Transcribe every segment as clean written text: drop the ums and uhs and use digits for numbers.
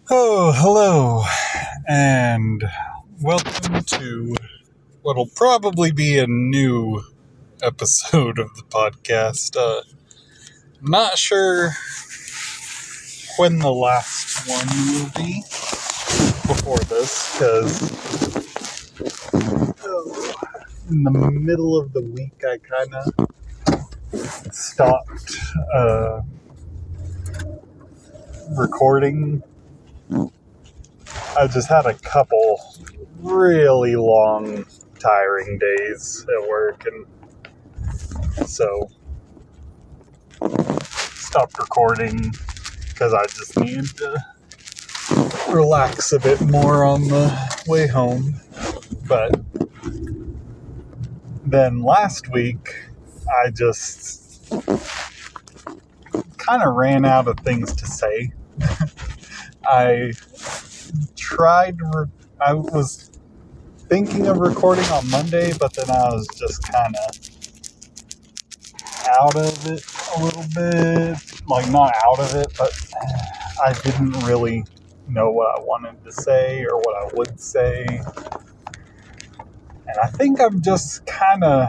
Oh, hello, and welcome to what'll probably be a new episode of the podcast. Not sure when the last one will be before this, because in the middle of the week I kind of stopped recording. I just had a couple really long, tiring days at work, and so stopped recording because I just needed to relax a bit more on the way home. But then last week, I just kind of ran out of things to say. I was thinking of recording on Monday, but then I was just kind of out of it a little bit. Like, not out of it, but I didn't really know what I wanted to say or what I would say. And I think I'm just kind of,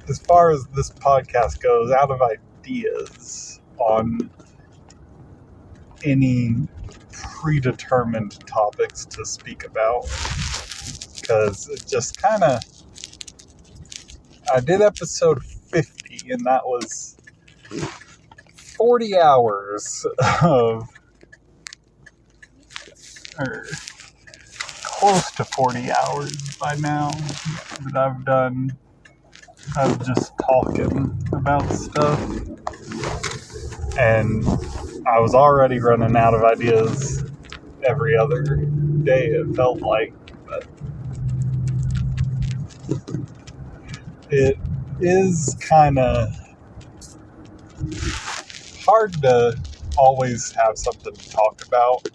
as far as this podcast goes, out of ideas on any predetermined topics to speak about. Because it just kind of, I did episode 50, and that was 40 hours of, or close to 40 hours by now that I've done of just talking about stuff. And I was already running out of ideas every other day, it felt like. But it is kind of hard to always have something to talk about.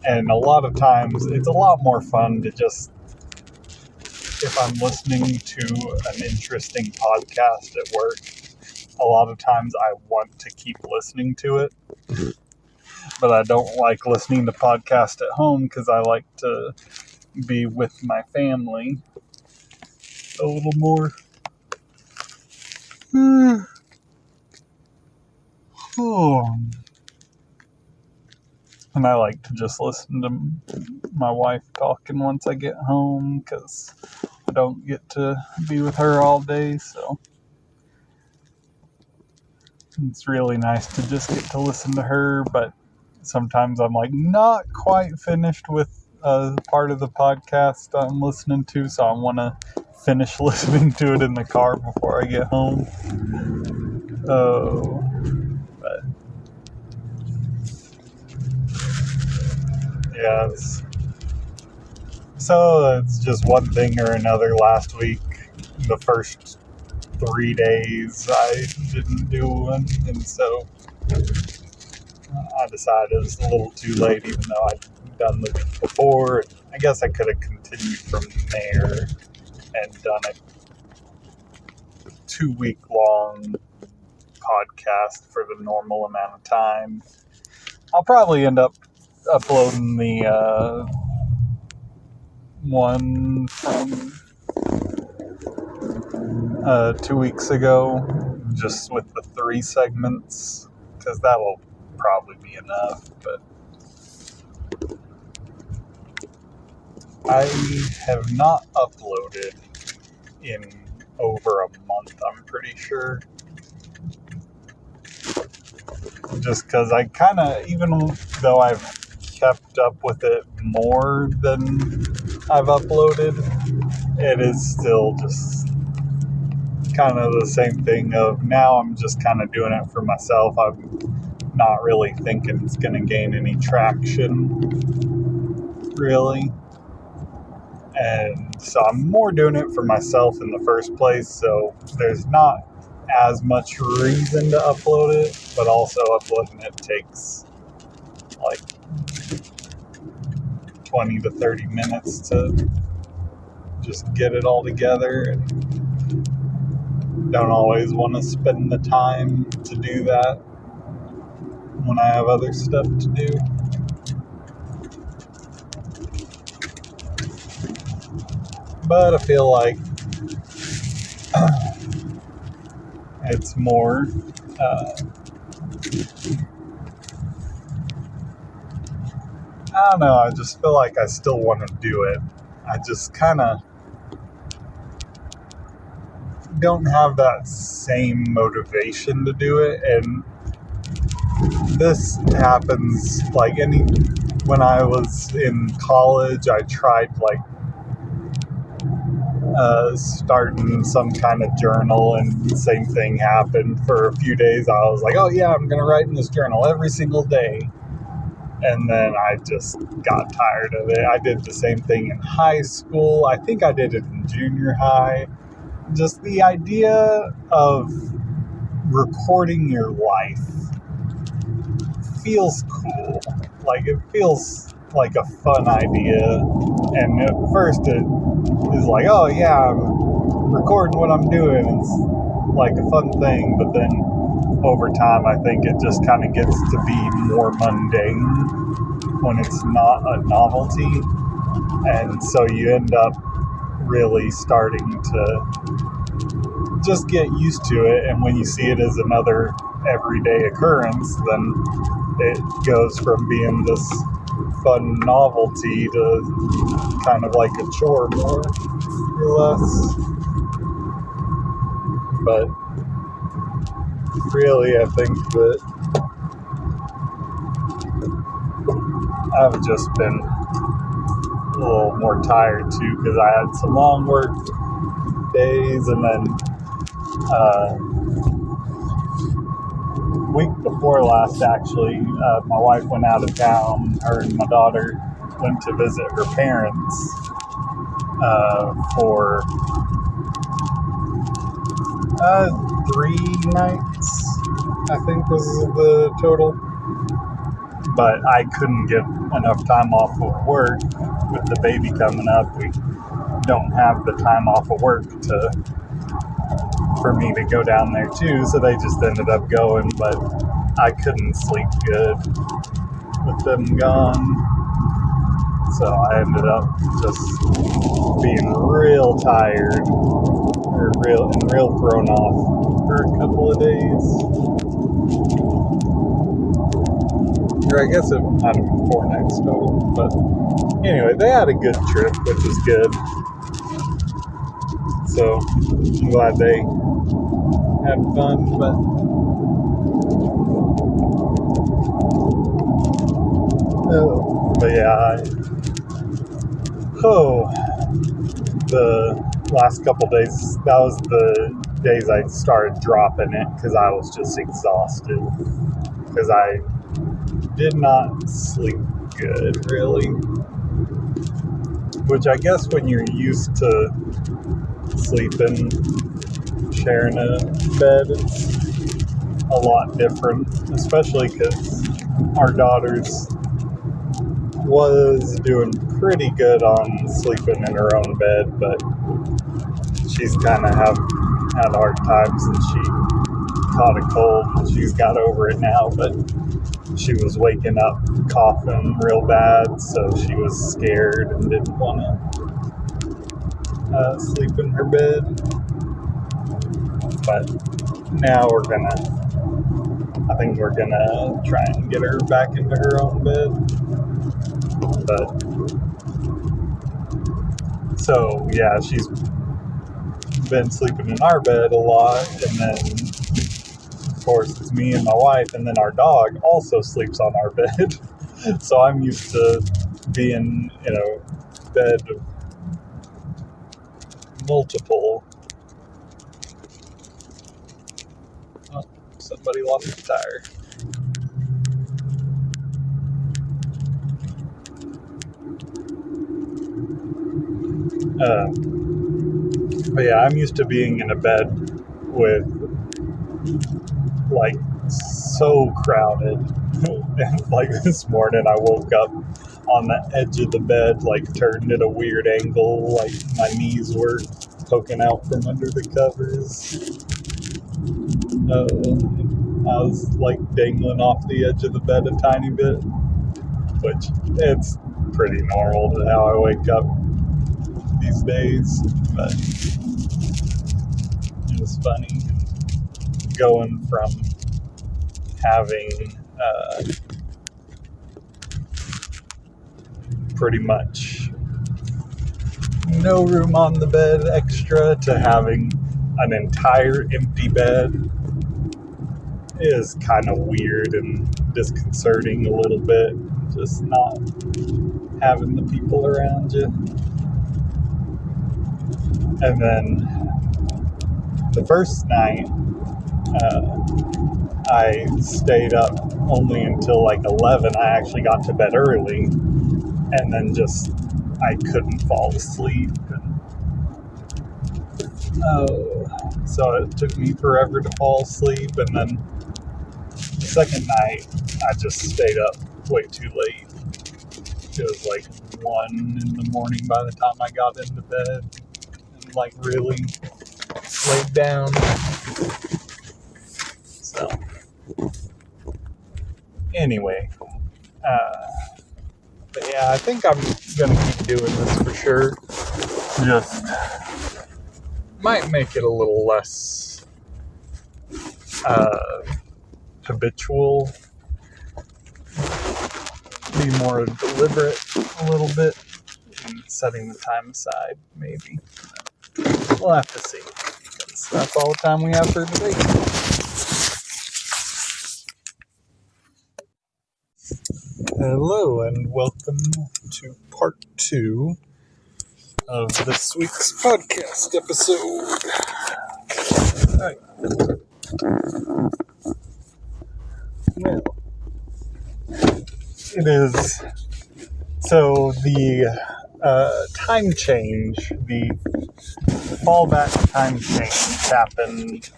And a lot of times it's a lot more fun to just, if I'm listening to an interesting podcast at work, a lot of times I want to keep listening to it. But I don't like listening to podcasts at home because I like to be with my family a little more. And I like to just listen to my wife talking once I get home because I don't get to be with her all day, so it's really nice to just get to listen to her. But sometimes I'm like not quite finished with part of the podcast I'm listening to, so I want to finish listening to it in the car before I get home. But yeah, so it's just one thing or another. Last week, the first 3 days I didn't do one, and so I decided it was a little too late, even though I'd done the week before. I guess I could have continued from there and done a 2-week long podcast for the normal amount of time. I'll probably end up uploading the one from 2 weeks ago, just with the 3 segments, because that'll probably be enough. But I have not uploaded in over a month, I'm pretty sure. Just because I kind of, even though I've kept up with it more than I've uploaded, it is still just kind of the same thing of now I'm just kind of doing it for myself. I'm not really thinking it's going to gain any traction, really. And so I'm more doing it for myself in the first place, so there's not as much reason to upload it, but also uploading it takes like 20 to 30 minutes to just get it all together, and don't always want to spend the time to do that. when I have other stuff to do. But I feel like it's more I don't know, I just feel like I still want to do it. I just kind of don't have that same motivation to do it, and this happens like when I was in college. I tried like starting some kind of journal, and the same thing happened. For a few days I was like, oh yeah, I'm gonna write in this journal every single day, and then I just got tired of it. I did the same thing in high school. I think I did it in junior high. Just the idea of recording your life feels cool. Like, it feels like a fun idea. And at first it is like, oh yeah, I'm recording what I'm doing. It's like a fun thing. But then over time, I think it just kind of gets to be more mundane when it's not a novelty. And so you end up really starting to just get used to it, and when you see it as another everyday occurrence, then it goes from being this fun novelty to kind of like a chore, more or less. But really, I think that I've just been a little more tired too, because I had some long work days, and then week before last, actually, my wife went out of town. Her and my daughter went to visit her parents for 3 nights, I think was the total. But I couldn't get enough time off of work with the baby coming up. We don't have the time off of work for me to go down there too, so they just ended up going. But I couldn't sleep good with them gone, so I ended up just being real tired, or real thrown off for a couple of days. Or I guess it might have been 4 nights total. But anyway, they had a good trip, which is good. So I'm glad they had fun. But yeah, the last couple days, that was the days I started dropping it, because I was just exhausted, because I did not sleep good, really. Which I guess when you're used to sleeping, sharing a bed, it's a lot different, especially because our daughter's was doing pretty good on sleeping in her own bed, but she's kind of had hard times, and she caught a cold, and she's got over it now, but she was waking up coughing real bad, so she was scared and didn't want to sleep in her bed. But now I think we're gonna try and get her back into her own bed. But so yeah, she's been sleeping in our bed a lot, and then of course it's me and my wife, and then our dog also sleeps on our bed. So I'm used to being in a bed of multiple. Oh, somebody lost a tire. But yeah, I'm used to being in a bed with, like, so crowded. And like this morning, I woke up on the edge of the bed, like turned at a weird angle, like my knees were poking out from under the covers. I was like dangling off the edge of the bed a tiny bit, which it's pretty normal to how I wake up these days, but it was funny going from having pretty much no room on the bed extra to having an entire empty bed is kind of weird and disconcerting a little bit, just not having the people around you. And then the first night, I stayed up only until like 11. I actually got to bed early, and then I couldn't fall asleep. So it took me forever to fall asleep, and then the second night, I just stayed up way too late. It was like 1 in the morning by the time I got into bed and like really laid down. So, anyway, but yeah, I think I'm gonna keep doing this for sure. Just might make it a little less habitual, be more deliberate a little bit, and setting the time aside, maybe. We'll have to see, because that's all the time we have for today. Hello, and welcome to part 2 of this week's podcast episode. Alright. Well, it is. So the time change, the fallback time change happened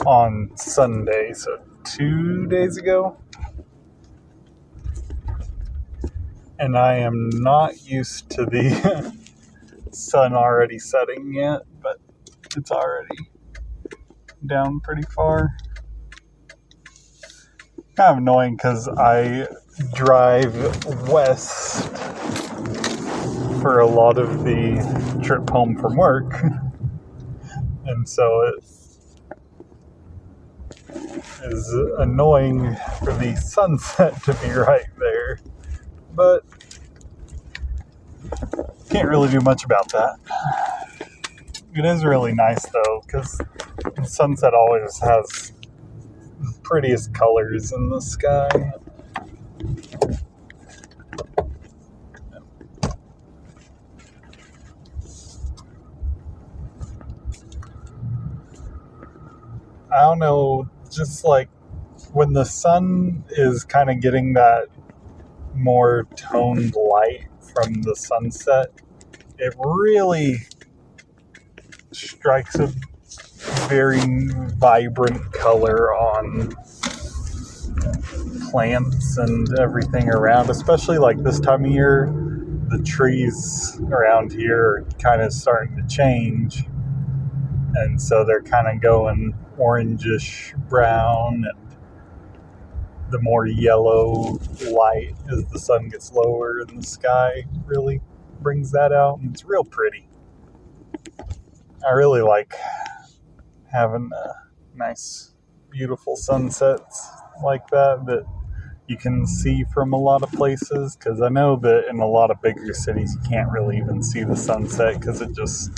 on Sunday, so 2 days ago. And I am not used to the sun already setting yet, but it's already down pretty far. Kind of annoying because I drive west for a lot of the trip home from work, and so it is annoying for the sunset to be right there, but can't really do much about that. It is really nice though, because the sunset always has the prettiest colors in the sky. I don't know, just like when the sun is kind of getting that more toned light from the sunset, it really strikes a very vibrant color on plants and everything around, especially like this time of year. The trees around here are kind of starting to change, and so they're kind of going orangish brown, and the more yellow light as the sun gets lower in the sky really brings that out, and it's real pretty. I really like having nice, beautiful sunsets like that you can see from a lot of places, because I know that in a lot of bigger cities you can't really even see the sunset because it just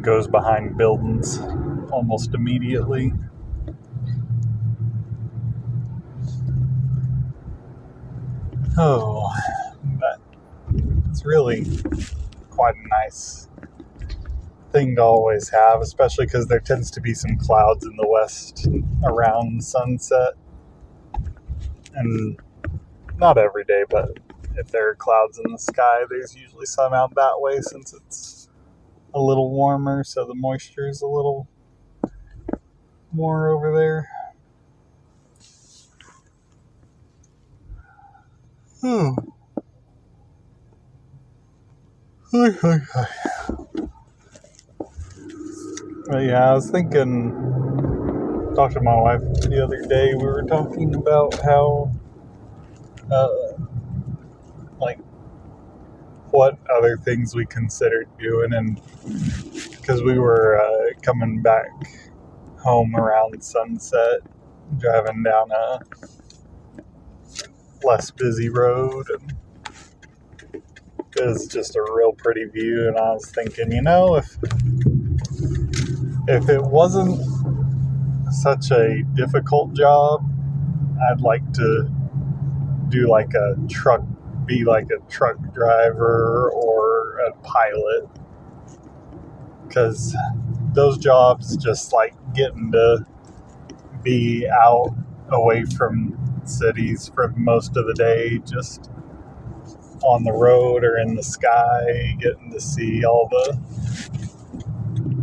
goes behind buildings almost immediately. Oh, but it's really quite a nice thing to always have, especially because there tends to be some clouds in the west around sunset. And not every day, but if there are clouds in the sky, there's usually some out that way since it's a little warmer, so the moisture is a little more over there. But yeah, I was thinking, talked to my wife the other day, we were talking about how, like, what other things we considered doing, and because we were coming back home around sunset, driving down a less busy road, and it was just a real pretty view, and I was thinking, if it wasn't such a difficult job, I'd like to be like a truck driver or a pilot, because those jobs, just like getting to be out away from cities for most of the day, just on the road or in the sky, getting to see all the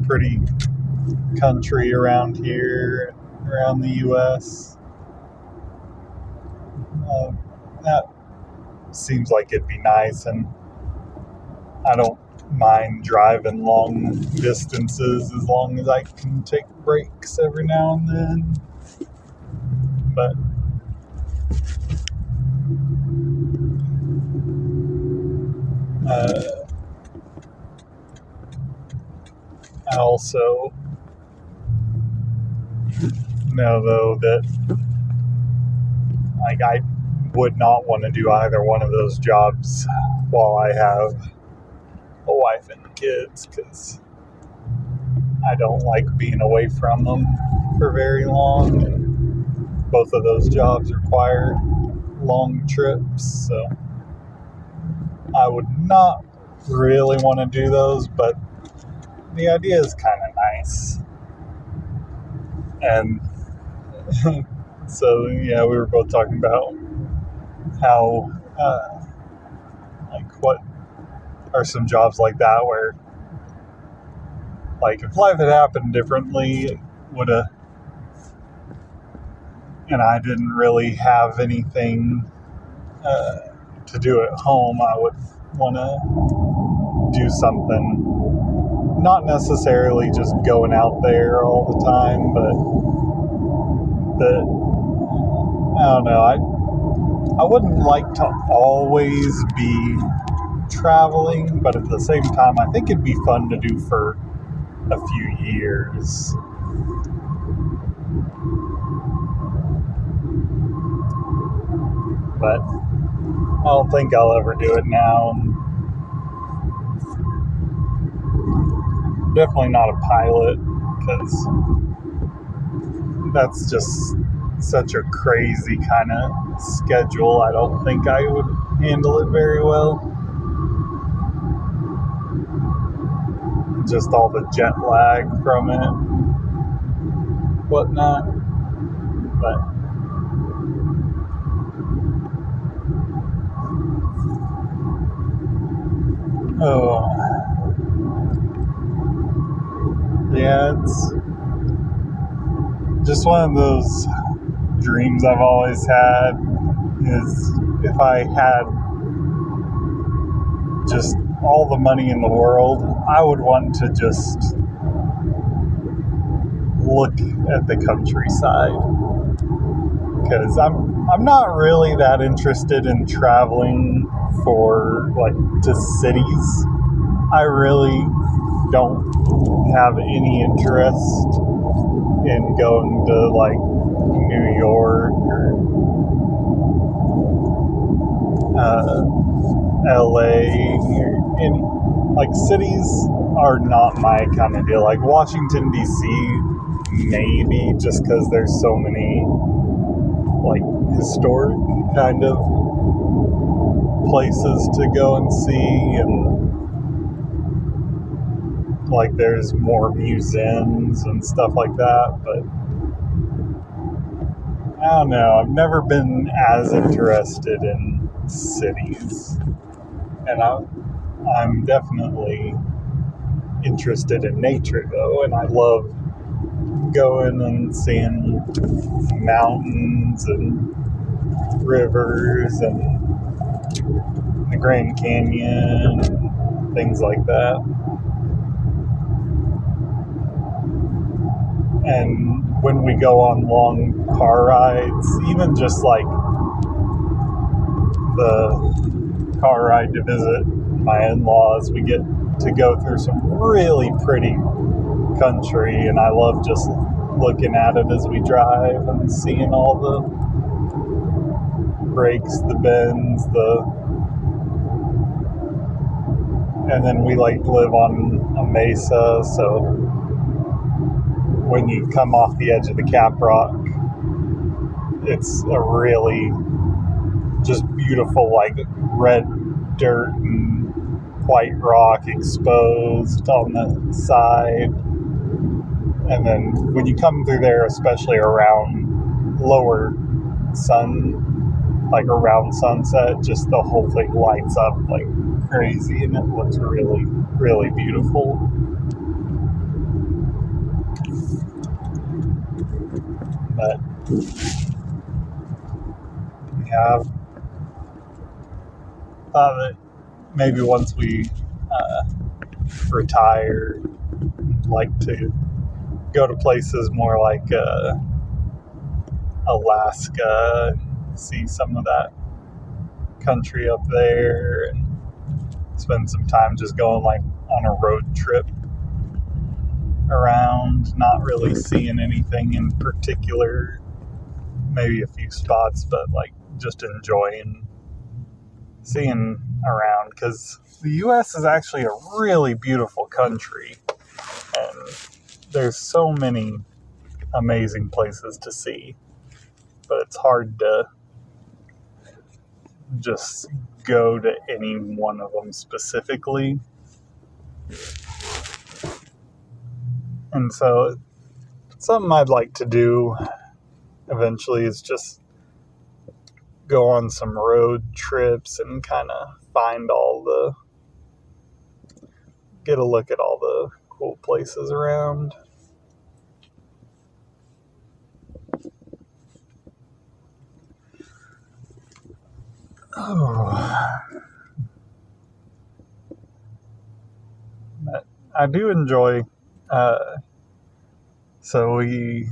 pretty country around here, around the U.S. That seems like it'd be nice, and I don't mind driving long distances as long as I can take breaks every now and then. But I also know, though, that like I would not want to do either one of those jobs while I have a wife and kids, because I don't like being away from them for very long, and both of those jobs require long trips, so I would not really want to do those, but the idea is kind of nice. And so, yeah, we were both talking about how, like, what are some jobs like that where, like, if life had happened differently, it would have, and I didn't really have anything to do at home, I would want to do something, not necessarily just going out there all the time, but I don't know, I wouldn't like to always be traveling, but at the same time, I think it'd be fun to do for a few years. But I don't think I'll ever do it now. Definitely not a pilot, because that's just such a crazy kind of schedule. I don't think I would handle it very well. Just all the jet lag from it, whatnot. But yeah, it's just one of those dreams I've always had, is if I had just all the money in the world, I would want to just look at the countryside, because I'm not really that interested in traveling for, like, to cities. I really don't have any interest in going to, like, New York or LA or any, like, cities are not my kind of deal. Like Washington DC, maybe, just because there's so many, like, historic kind of places to go and see, and like there's more museums and stuff like that. But I don't know, I've never been as interested in cities, and I'm definitely interested in nature, though, and I love going and seeing mountains and rivers and the Grand Canyon and things like that. And when we go on long car rides, even just like the car ride to visit my in-laws, we get to go through some really pretty country, and I love just looking at it as we drive and seeing all the breaks, the bends, and then we like live on a mesa, so when you come off the edge of the Cap Rock, it's a really just beautiful, like red dirt and white rock exposed on the side. And then when you come through there, especially around lower sun, like around sunset, just the whole thing lights up like crazy, and it looks really, really beautiful. But yeah, I thought that maybe once we retire, I'd like to go to places more like Alaska, and see some of that country up there, and spend some time just going like on a road trip around, not really seeing anything in particular, maybe a few spots, but like just enjoying seeing around, because the U.S. is actually a really beautiful country, and there's so many amazing places to see, but it's hard to just go to any one of them specifically. And so something I'd like to do eventually is just go on some road trips and kind of get a look at all the cool places around. But I do enjoy, so we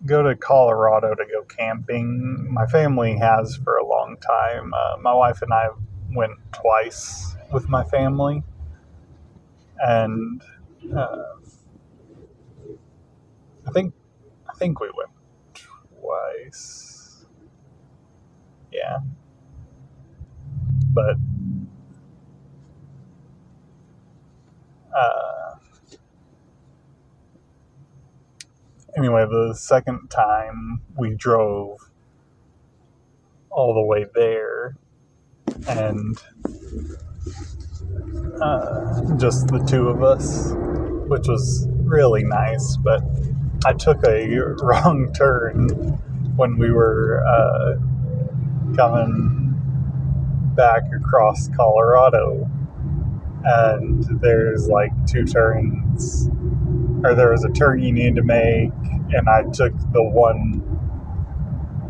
go to Colorado to go camping. My family has for a long time. My wife and I went twice with my family, and I think we went twice. Yeah, but anyway, the second time we drove all the way there, and just the two of us, which was really nice, but I took a wrong turn when we were coming back across Colorado, and there's like two turns, or there was a turn you need to make, and I took the one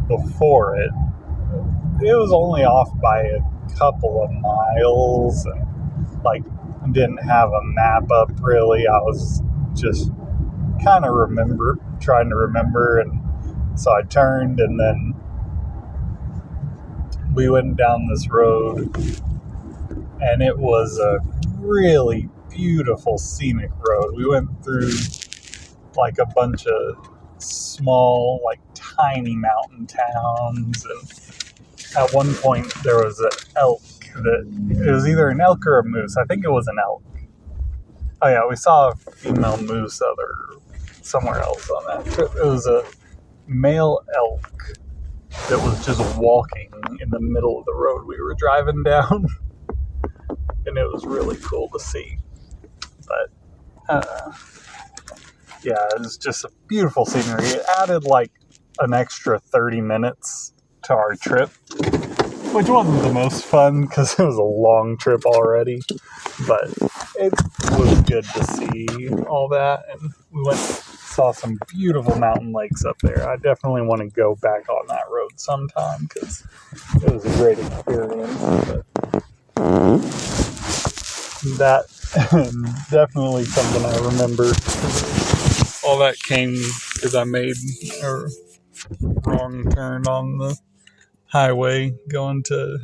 before it. It was only off by a couple of miles, and like didn't have a map up really. I was just kind of trying to remember, and so I turned, and then we went down this road, and it was a really beautiful scenic road. We went through like a bunch of small, like tiny mountain towns, and at one point there was an elk it was either an elk or a moose. I think it was an elk. Oh yeah, we saw a female moose somewhere else on that trip. It was a male elk that was just walking in the middle of the road we were driving down, and it was really cool to see. But yeah, it was just a beautiful scenery. It added like an extra 30 minutes to our trip, which wasn't the most fun because it was a long trip already, but it was good to see all that, and we saw some beautiful mountain lakes up there. I definitely want to go back on that road sometime because it was a great experience. But that definitely something I remember all that came because I made a wrong turn on the highway going to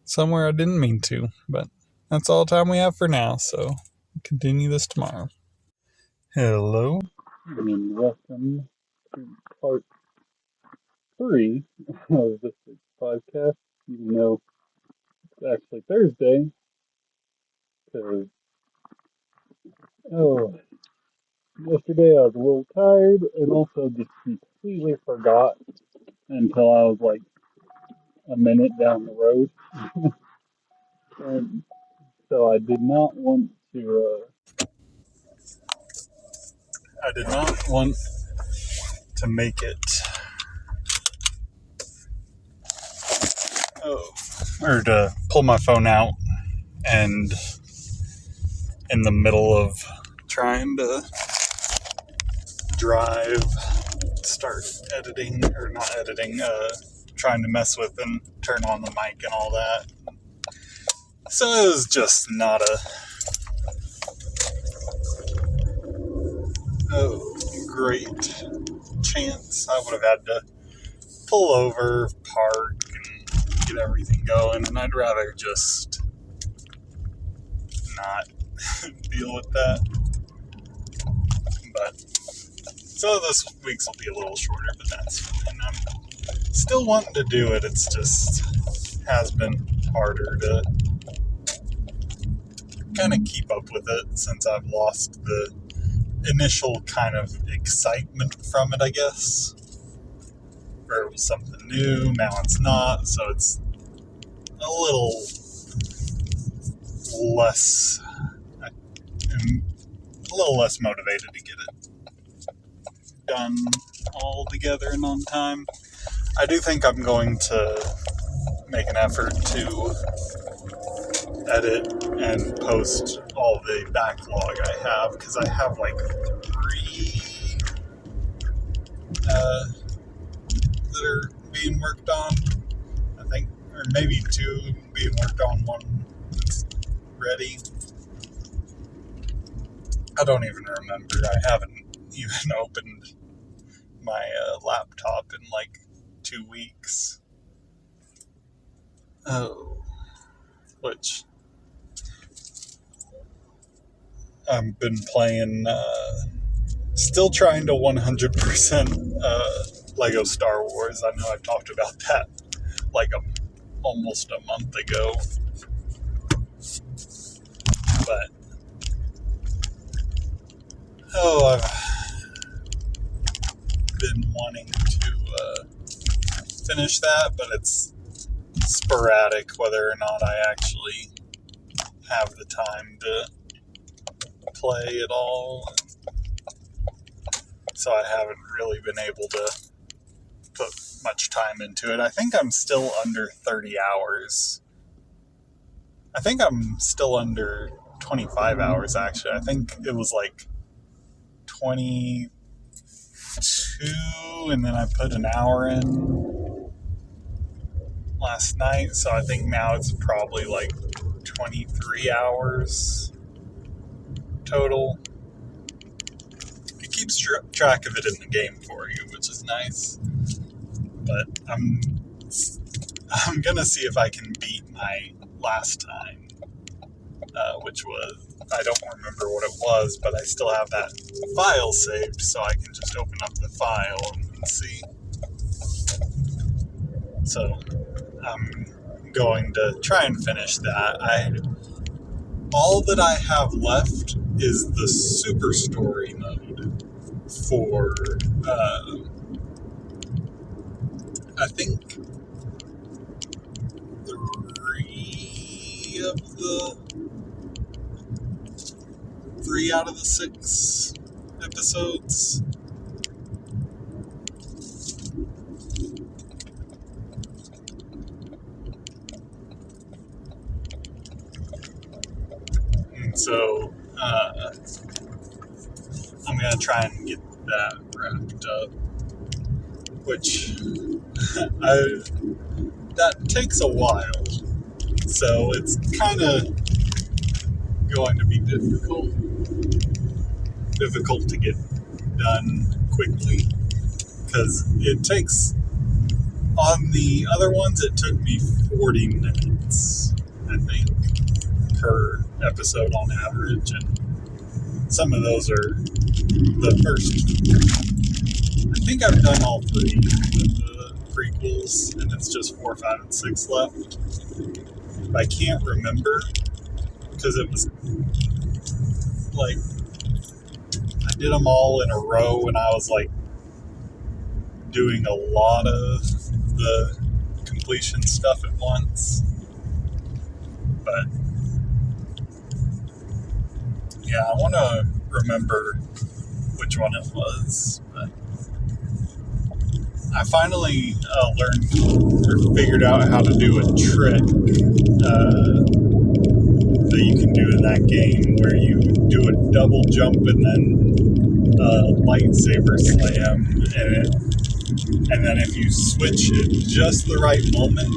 somewhere I didn't mean to. But that's all the time we have for now, so continue this tomorrow. Hello, and welcome to part 3 of this week's podcast, even though it's actually Thursday, because, yesterday I was a little tired, and also just completely forgot until I was like a minute down the road, and so I did not want to make it, or to pull my phone out and in the middle of trying to drive, start editing, or not editing, trying to mess with and turn on the mic and all that. So it was just not a great chance. I would have had to pull over, park, and get everything going, and I'd rather just not deal with that. But so this week's will be a little shorter, but that's fine. I'm still wanting to do it. It's just has been harder to kind of keep up with it since I've lost the initial kind of excitement from it, I guess. Where it was something new, now it's not, so it's a little less motivated to get it done all together and on time. I do think I'm going to make an effort to edit and post all the backlog I have, because I have like 3 that are being worked on, I think, or maybe 2 being worked on, 1 that's ready. I don't even remember. I haven't even opened my laptop in like 2 weeks. Which I've been playing, still trying to 100% Lego Star Wars. I know I talked about that like almost a month ago. But I've been wanting to finish that, but it's sporadic whether or not I actually have the time to play at all. So I haven't really been able to put much time into it. I think I'm still under 30 hours. I think I'm still under 25 hours, actually. I think it was like 22, and then I put an hour in last night, so I think now it's probably like 23 hours total. It keeps track of it in the game for you, which is nice. But I'm gonna see if I can beat my last time, which was, I don't remember what it was, but I still have that file saved, so I can just open up the file and see. So I'm going to try and finish that. All that I have left is the super story mode for, I think 3 out of the 6 episodes. And so, I'm going to try and get that wrapped up, which that takes a while, so it's kind of going to be difficult to get done quickly, because it takes, on the other ones, it took me 40 minutes, I think, per episode on average, and some of those are the first. I think I've done all 3 of the prequels, and it's just 4, 5, and 6 left. I can't remember, because it was like, I did them all in a row, and I was like doing a lot of the completion stuff at once. But yeah, I want to remember which one it was. But I finally learned or figured out how to do a trick that you can do in that game, where you do a double jump and then a lightsaber slam, and then if you switch at just the right moment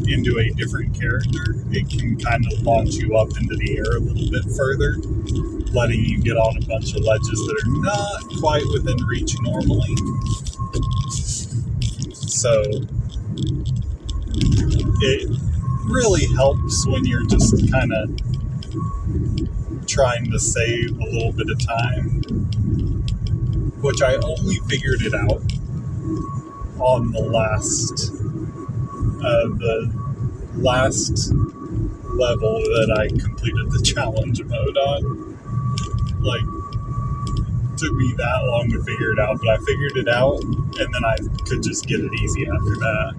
into a different character, it can kind of launch you up into the air a little bit further, letting you get on a bunch of ledges that are not quite within reach normally. So it really helps when you're just kind of trying to save a little bit of time, which I only figured it out on the last level that I completed the challenge mode on. Like, it took me that long to figure it out, but I figured it out, and then I could just get it easy after that.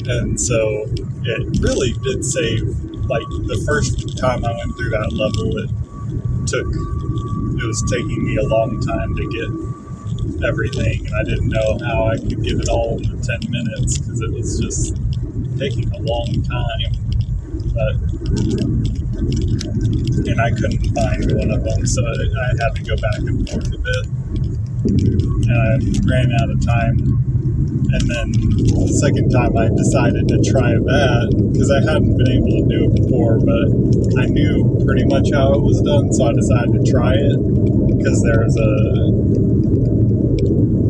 And so it really did save, like, the first time I went through that level, it was taking me a long time to get everything, and I didn't know how I could get it all in 10 minutes, because it was just taking a long time. And I couldn't find one of them, so I had to go back and forth a bit. And I ran out of time. And then the second time I decided to try that, because I hadn't been able to do it before, but I knew pretty much how it was done, so I decided to try it, because there was a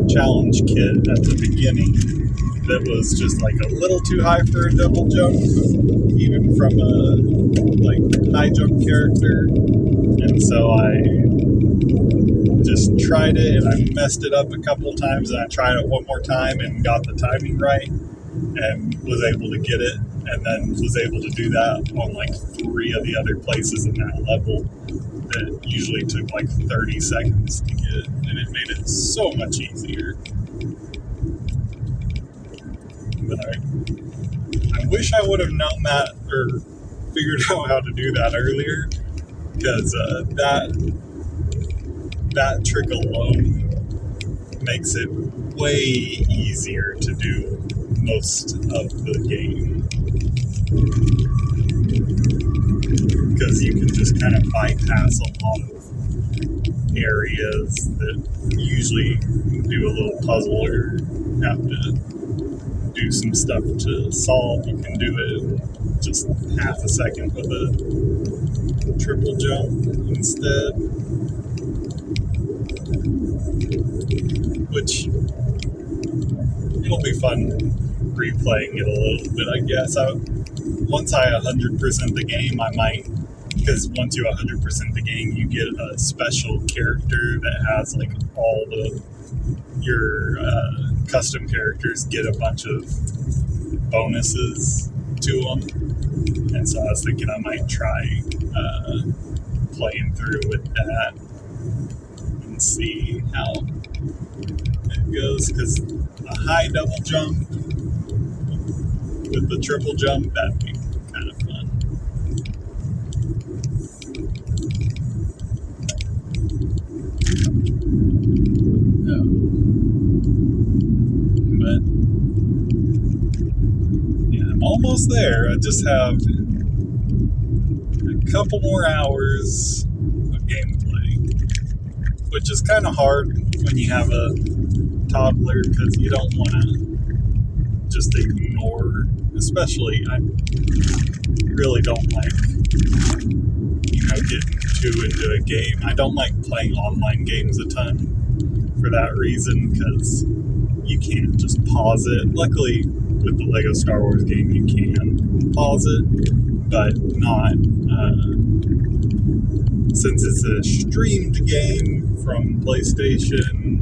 challenge kit at the beginning that was just like a little too high for a double jump, even from a like high jump character. And so I just tried it, and I messed it up a couple times, and I tried it one more time and got the timing right and was able to get it, and then was able to do that on like 3 of the other places in that level that usually took like 30 seconds to get, and it made it so much easier. But I wish I would have known that, or figured out how to do that earlier, because that trick alone makes it way easier to do most of the game, because you can just kind of bypass a lot of areas that usually do a little puzzle or have to do some stuff to solve. You can do it in just half a second with a triple jump instead, which it'll be fun replaying it a little bit, I guess. Once I 100% the game, I might, because once you 100% the game, you get a special character that has like all your custom characters get a bunch of bonuses to them, and so I was thinking I might try playing through with that and see how it goes, because a high double jump with the triple jump, that'd be kind of fun. But yeah, I'm almost there. I just have a couple more hours of gameplay, which is kind of hard when you have a toddler, because you don't want to just ignore, especially I really don't like, getting too into a game. I don't like playing online games a ton for that reason, because you can't just pause it. Luckily, with the Lego Star Wars game, you can pause it, but not, since it's a streamed game from PlayStation,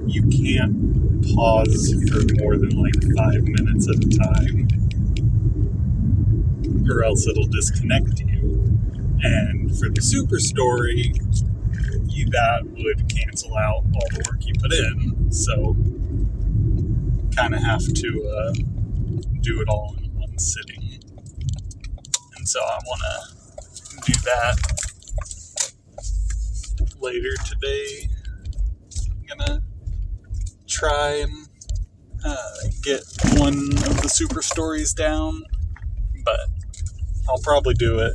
you can't pause for more than like 5 minutes at a time, or else it'll disconnect you. And for the super story, that would cancel out all the work you put in, so kind of have to do it all in one sitting. And so I want to do that later today. I'm gonna try and get one of the super stories down, but I'll probably do it.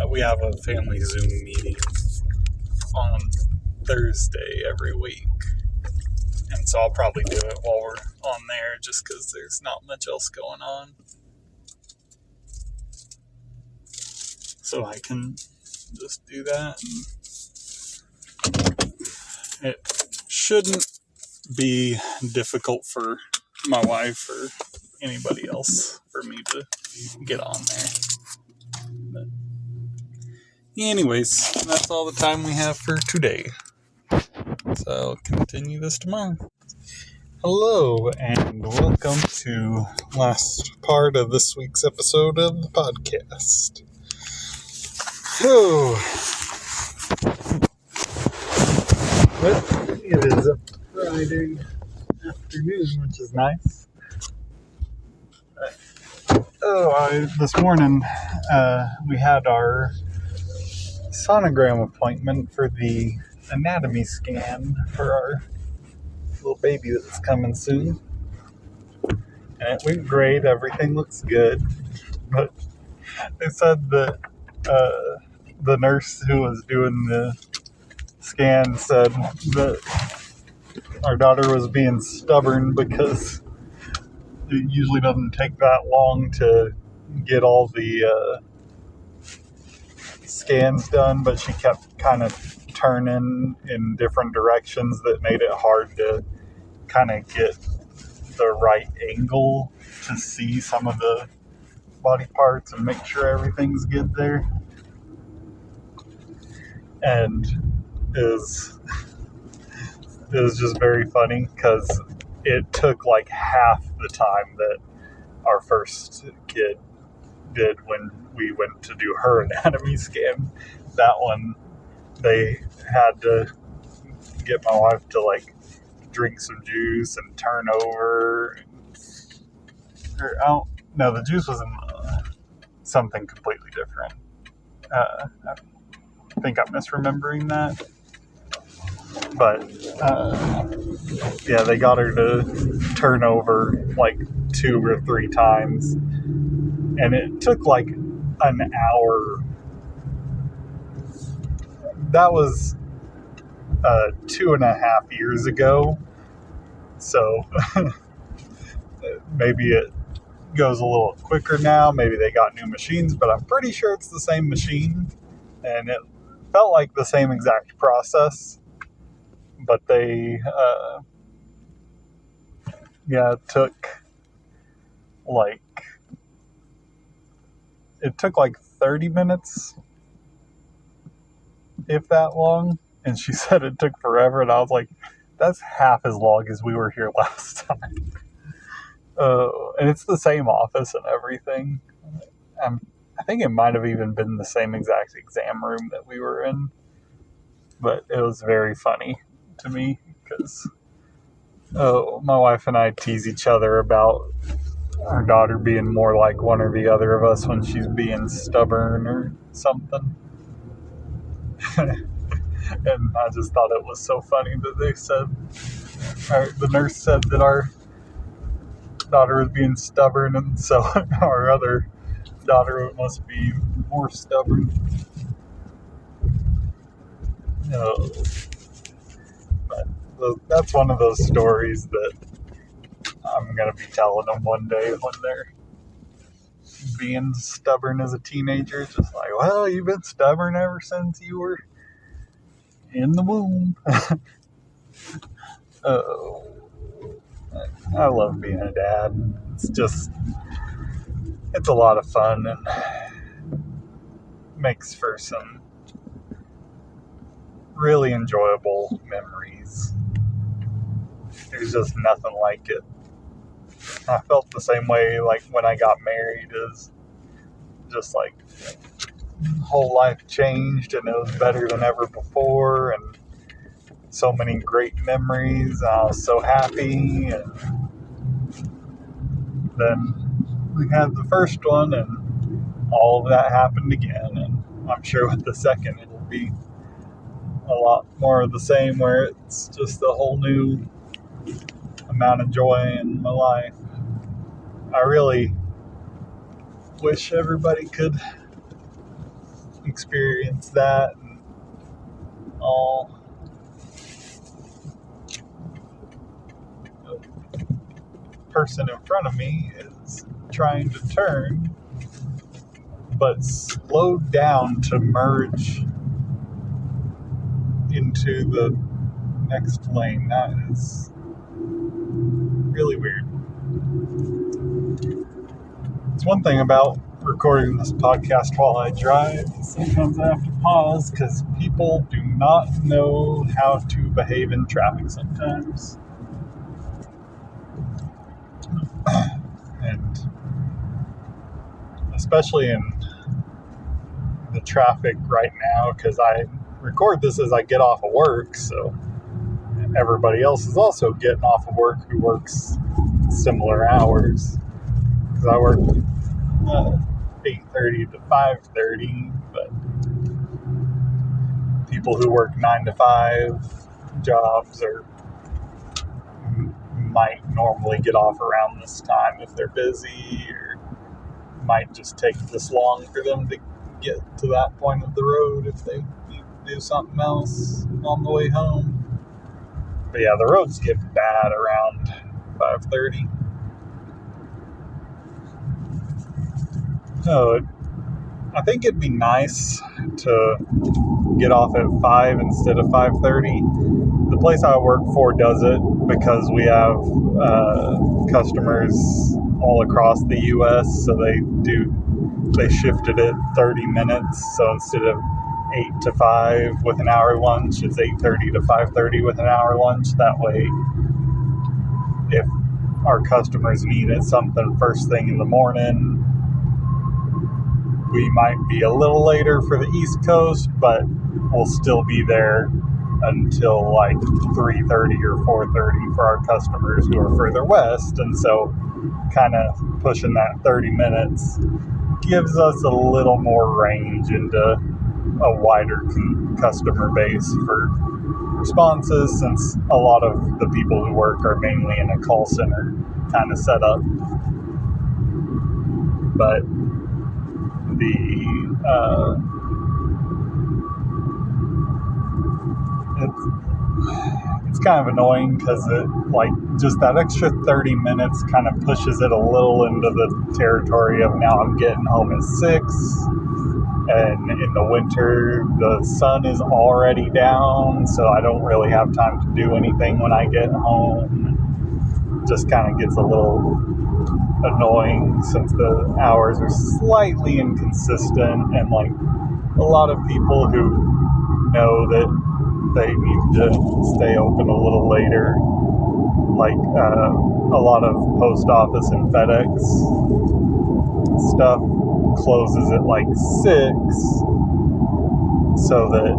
We have a family Zoom meeting on Thursday every week, and so I'll probably do it while we're on there, just because there's not much else going on, so I can just do that. It shouldn't be difficult for my wife or anybody else for me to get on there. But anyways, that's all the time we have for today. So I'll continue this tomorrow. Hello, and welcome to last part of this week's episode of the podcast. So, well, it is a Friday afternoon, which is nice. This morning, we had our sonogram appointment for the anatomy scan for our little baby that's coming soon. And it went great. Everything looks good. But they said that the nurse who was doing the scan said that our daughter was being stubborn because it usually doesn't take that long to get all the scans done, but she kept kind of turning in different directions that made it hard to kind of get the right angle to see some of the body parts and make sure everything's good there. And it was just very funny because it took like half the time that our first kid did when we went to do her anatomy scan. That one, they had to get my wife to like drink some juice and turn over. No, the juice was in something completely different. I think I'm misremembering that. But, yeah, they got her to turn over like 2 or 3 times. And it took like an hour. That was 2.5 years ago. So maybe it goes a little quicker now. Maybe they got new machines, but I'm pretty sure it's the same machine. And it felt like the same exact process. But they, it took like 30 minutes, if that long. And she said it took forever. And I was like, that's half as long as we were here last time. And it's the same office and everything. I think it might have even been the same exact exam room that we were in. But it was very funny to me because my wife and I tease each other about our daughter being more like one or the other of us when she's being stubborn or something. And I just thought it was so funny that they said, the nurse said that our daughter was being stubborn, and so our other daughter must be more stubborn. But that's one of those stories that I'm going to be telling them one day when they're being stubborn as a teenager. Just like, well, you've been stubborn ever since you were in the womb. Oh, I love being a dad. It's a lot of fun and makes for some really enjoyable memories. There's just nothing like it. I felt the same way like when I got married, is just like whole life changed and it was better than ever before, and so many great memories. I was so happy, and then we had the first one and all of that happened again, and I'm sure with the second it'll be a lot more of the same, where it's just a whole new amount of joy in my life. I really wish everybody could experience that. And all the person in front of me is trying to turn, but slowed down to merge into the next lane. That is really weird. It's one thing about recording this podcast while I drive. Sometimes I have to pause because people do not know how to behave in traffic sometimes. And especially in the traffic right now, because I record this as I get off of work, so everybody else is also getting off of work who works similar hours. Because I work 8:30 to 5:30, but people who work 9 to 5 jobs might normally get off around this time if they're busy, or might just take this long for them to get to that point of the road if they need to do something else on the way home. But yeah, the roads get bad around 5:30. So I think it'd be nice to get off at 5 instead of 5:30. The place I work for does it because we have customers all across the U.S., so they shifted it 30 minutes. So instead of 8 to 5 with an hour lunch, it's 8:30 to 5:30 with an hour lunch. That way, if our customers needed something first thing in the morning, we might be a little later for the East Coast, but we'll still be there until like 3:30 or 4:30 for our customers who are further west. And so kind of pushing that 30 minutes gives us a little more range into a wider customer base for responses, since a lot of the people who work are mainly in a call center kind of setup. But it's kind of annoying because it, like, just that extra 30 minutes kind of pushes it a little into the territory of now I'm getting home at 6, and in the winter the sun is already down, so I don't really have time to do anything when I get home. It just kind of gets a little annoying since the hours are slightly inconsistent, and like a lot of people who know that they need to stay open a little later, like a lot of post office and FedEx stuff closes at like 6, so that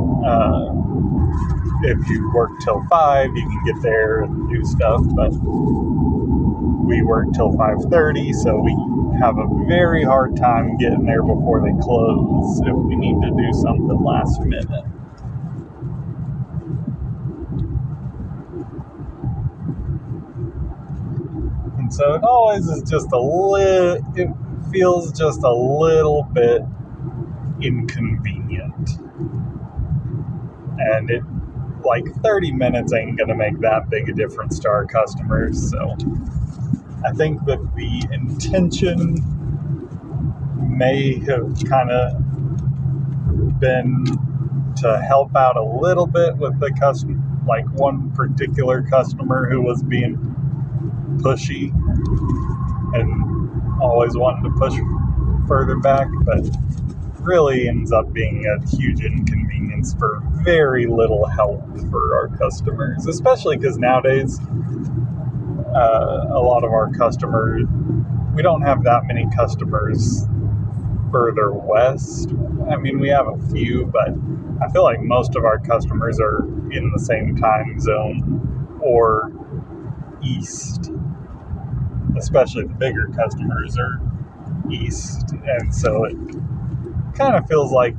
if you work till 5 you can get there and do stuff. But we work till 5:30, so we have a very hard time getting there before they close if we need to do something last minute. And so it always is just it feels just a little bit inconvenient. And it, like, 30 minutes ain't gonna make that big a difference to our customers, so I think that the intention may have kind of been to help out a little bit with the one particular customer who was being pushy and always wanting to push further back, but really ends up being a huge inconvenience for very little help for our customers, especially because nowadays a lot of our customers, we don't have that many customers further west. I mean, we have a few, but I feel like most of our customers are in the same time zone or east. Especially the bigger customers are east, and so it kind of feels like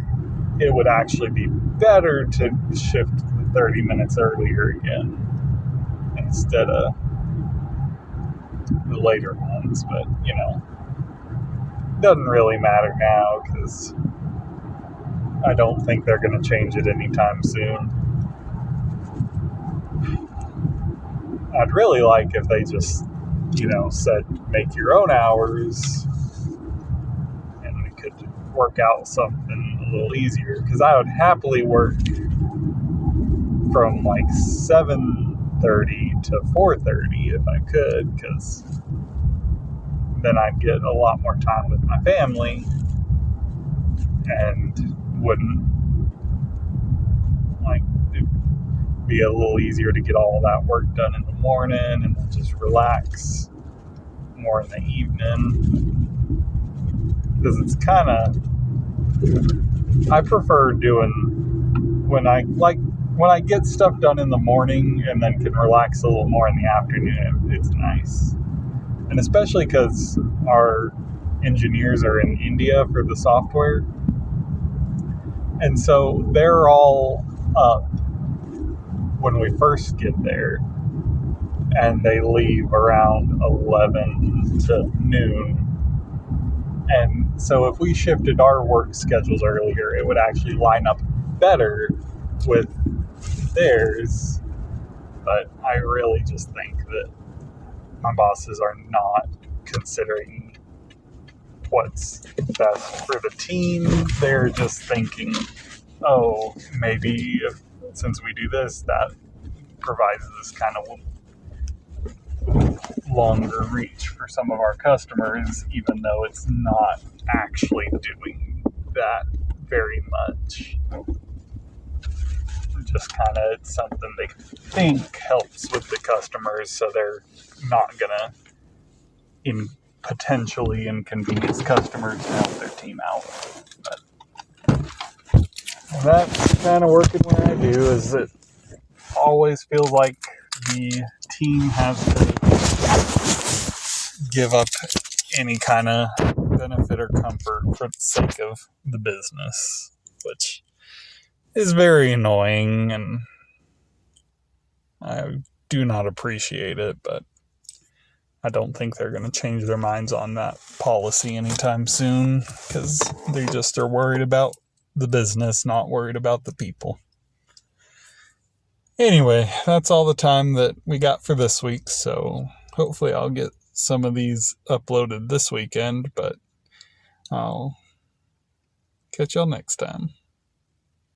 it would actually be better to shift 30 minutes earlier again instead of the later ones, but doesn't really matter now because I don't think they're going to change it anytime soon. I'd really like if they just said make your own hours and we could work out something a little easier, because I would happily work from like 7:30 to 4:30 if I could, because then I'd get a lot more time with my family and wouldn't it'd be a little easier to get all that work done in the morning and then just relax more in the evening, because it's kind of, I prefer doing when I get stuff done in the morning and then can relax a little more in the afternoon. It's nice. And especially because our engineers are in India for the software. And so they're all up when we first get there. And they leave around 11 to noon. And so if we shifted our work schedules earlier, it would actually line up better with theirs. But I really just think that my bosses are not considering what's best for the team. They're just thinking, oh, maybe since we do this, that provides this kind of longer reach for some of our customers, even though it's not actually doing that very much. Just kind of, it's something they think helps with the customers, so they're not gonna potentially inconvenience customers to help their team out. But that's kind of working where I do, is it always feels like the team has to give up any kind of benefit or comfort for the sake of the business, which is very annoying, and I do not appreciate it, but I don't think they're going to change their minds on that policy anytime soon, because they just are worried about the business, not worried about the people. Anyway, that's all the time that we got for this week, so hopefully I'll get some of these uploaded this weekend, but I'll catch y'all next time.